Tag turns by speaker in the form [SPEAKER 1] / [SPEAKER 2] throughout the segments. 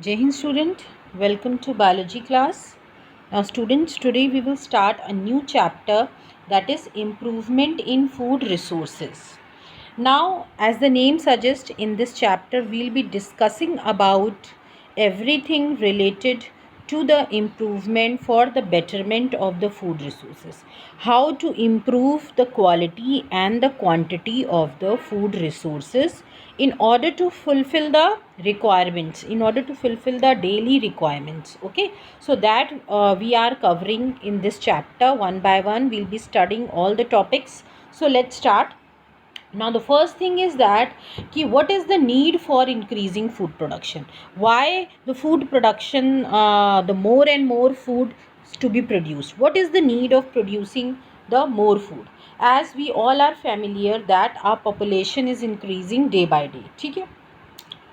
[SPEAKER 1] Jai Hind student, welcome to biology class. Now students, today we will start a new chapter, that is improvement in food resources. Now, as the name suggests, in this chapter we will be discussing about everything related to the improvement for the betterment of the food resources. How to improve the quality and the quantity of the food resources in order to fulfill the requirements, in order to fulfill the daily requirements. Okay, so that we are covering in this chapter one by one. We'll be studying all the topics. So let's start. Now the first thing is that what is the need for increasing food production? Why the food production, the more and more food to be produced? What is the need of producing the more food? As we all are familiar that our population is increasing day by day. ठीक है,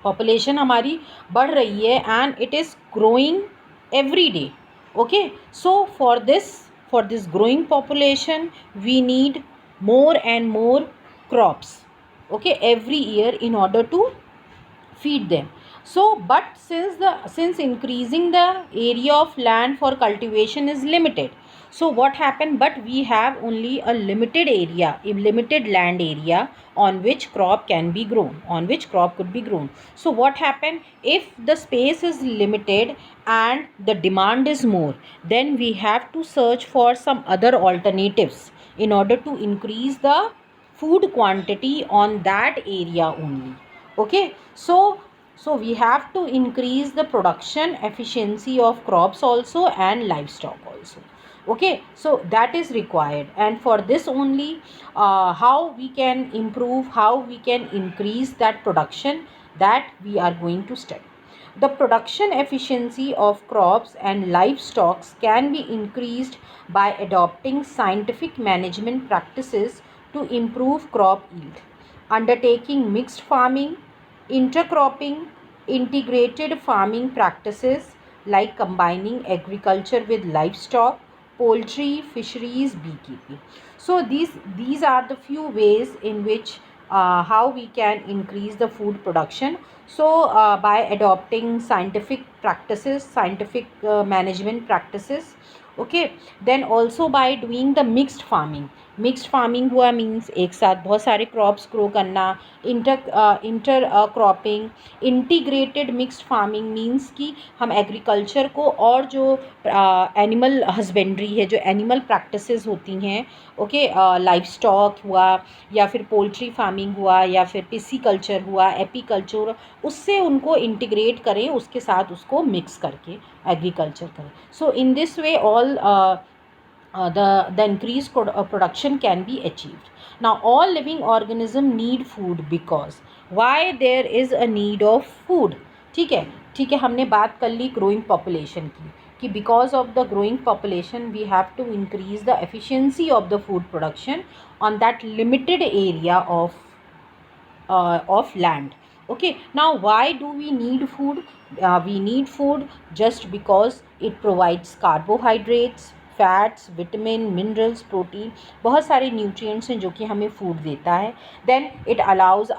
[SPEAKER 1] population हमारी बढ़ रही है and it is growing every day. Okay, so for this growing population we need more and more crops, okay, every year in order to feed them. So but since increasing the area of land for cultivation is limited, so what happened, but we have only a limited area, a limited land area on which crop can be grown, on which crop could be grown. So what happened, if the space is limited and the demand is more, then we have to search for some other alternatives in order to increase the food quantity on that area only. Okay, so we have to increase the production efficiency of crops also and livestock also. Okay, so that is required, and for this only, how we can improve, how we can increase that production, that we are going to study. The production efficiency of crops and livestock can be increased by adopting scientific management practices to improve crop yield, undertaking mixed farming, intercropping, integrated farming practices like combining agriculture with livestock, poultry, fisheries, beekeeping. So these are the few ways in which how we can increase the food production. So by adopting scientific practices, scientific management practices. Okay, then also by doing the mixed farming. Mixed farming हुआ means एक साथ बहुत सारे crops grow करना. Inter cropping. Integrated mixed farming means कि हम agriculture को और जो एनिमल हस्बेंड्री है, जो एनिमल प्रैक्टिसेस होती हैं, ओके, लाइफ स्टॉक हुआ या फिर पोल्ट्री फार्मिंग हुआ या फिर पिसीकल्चर हुआ, एपीकल्चर, उससे उनको इंटीग्रेट करें, उसके साथ उसको मिक्स करके एग्रीकल्चर करें. So in this way all the increased production can be achieved. Now all living organism need food, because why there is a need of food. ठीक है, ठीक है, हमने बात कर ली ग्रोइंग पॉपुलेशन की कि because of the growing population we have to increase the efficiency of the food production on that limited area of land. Okay, now why do we need food? We need food just because it provides carbohydrates, fats, vitamin, minerals, protein, बहुत सारे nutrients हैं जो कि हमें food देता है. Then it allows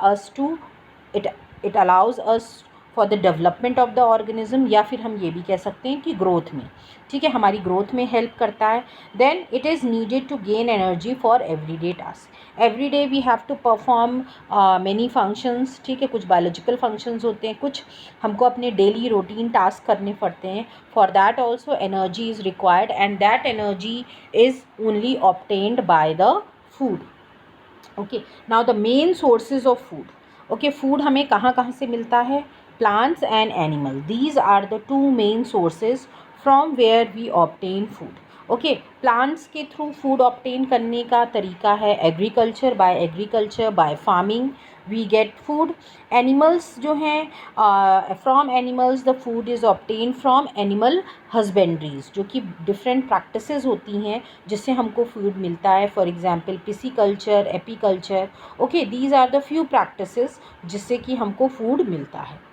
[SPEAKER 1] us for the development of the organism, या फिर हम ये भी कह सकते हैं कि ग्रोथ में, ठीक है, हमारी ग्रोथ में हेल्प करता है. Then it is needed to gain energy for everyday task. Every day we have to perform many functions. ठीक है, कुछ बायोलॉजिकल फंक्शंस होते हैं, कुछ हमको अपने डेली रूटीन टास्क करने पड़ते हैं. For that also energy is required, and that energy is only obtained by the food. Okay, now the main sources of food. Okay, food हमें कहाँ कहाँ से मिलता है? Plants and animal, these are the two main sources from where we obtain food. Okay, plants के through food obtain करने का तरीका है agriculture, by farming we get food. Animals जो हैं, from animals the food is obtain from animal husbandries, जो कि different practices होती हैं जिससे हमको फूड मिलता है. For example pisciculture, apiculture. Okay, these are the few practices जिससे कि हमको फूड मिलता है.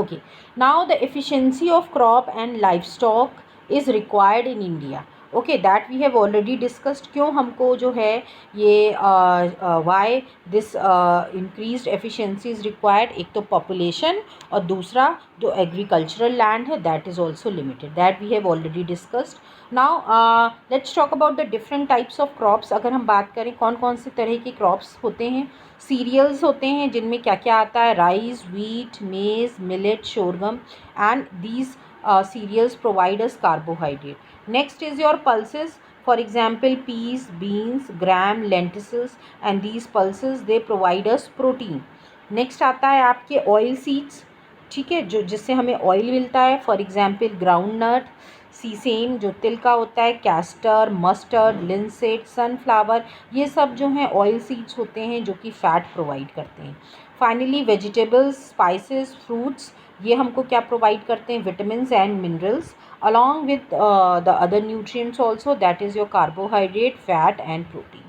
[SPEAKER 1] Okay, now the efficiency of crop and livestock is required in India. Okay, that we have already discussed. क्यों हमको जो है ये why this increased efficiency is required, एक तो पॉपुलेशन और दूसरा जो एग्रीकल्चरल लैंड है that is also limited, that we have already discussed. Now let's talk about the different types of crops. अगर हम बात करें कौन कौन से तरह के क्रॉप्स होते हैं, सीरियल्स होते हैं जिनमें क्या क्या आता है, rice, wheat, maize, millet, sorghum, and these cereals provide us carbohydrate. Next is your pulses, for example peas, beans, gram, lentils, and these pulses they provide us protein. Next आता है आपके ऑयल सीड्स, ठीक है, जो जिससे हमें oil मिलता है, for example groundnut, sesame जो तिल का होता है, कैस्टर, मस्टर्ड, लिंसेट, सनफ्लावर, ये सब जो हैं ऑयल सीड्स होते हैं जो कि फ़ैट प्रोवाइड करते हैं। फाइनली वेजिटेबल्स, स्पाइसेस, फ्रूट्स, ये हमको क्या प्रोवाइड करते हैं, vitamins and minerals along with the other nutrients also, that is your carbohydrate, fat and protein.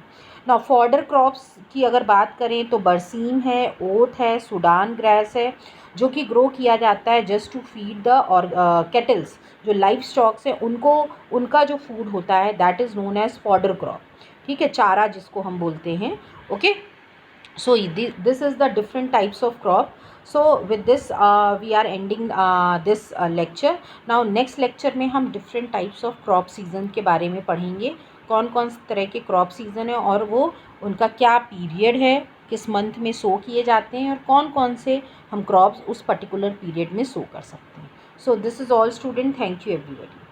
[SPEAKER 1] ना फॉडर क्रॉप्स की अगर बात करें तो बरसीम है, ओट है, सूडान ग्रास है, जो कि ग्रो किया जाता है जस्ट टू फीड द और केटल्स, जो लाइफ स्टॉक्स हैं उनको, उनका जो फूड होता है that is known as fodder crop, ठीक है, चारा जिसको हम बोलते हैं। Okay, so this is the different types of crop. So with this we are ending this lecture. Now next lecture में हम different types of crop season के बारे में पढ़ेंगे, कौन कौन से तरह के क्रॉप सीज़न है और वो उनका क्या पीरियड है, किस मंथ में सो किए जाते हैं और कौन कौन से हम क्रॉप्स उस पर्टिकुलर पीरियड में सो कर सकते हैं। So this is all student, thank you everybody.